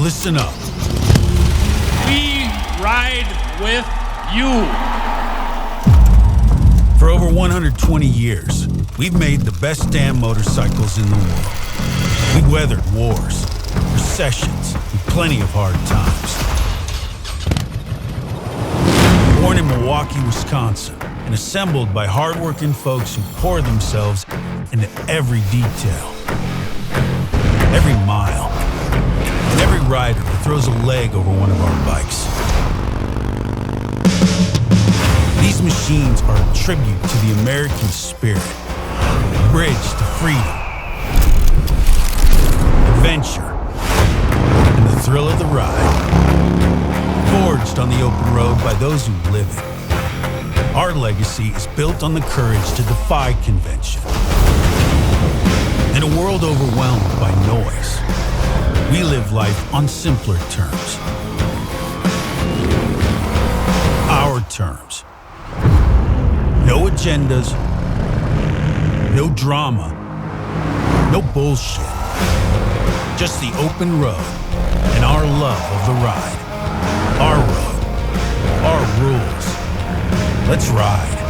Listen up. We ride with you. For over 120 years, we've made the best damn motorcycles in the world. We weathered wars, recessions, and plenty of hard times. Born in Milwaukee, Wisconsin, and assembled by hardworking folks who pour themselves into every detail, every mile, and every rider who throws a leg over one of our bikes. These machines are a tribute to the American spirit, a bridge to freedom, adventure, and the thrill of the ride. Forged on the open road by those who live it. Our legacy is built on the courage to defy convention. In a world overwhelmed by noise, we live life on simpler terms. Our terms. No agendas, no drama, no bullshit. Just the open road and our love of the ride. Our road, our rules. Let's ride.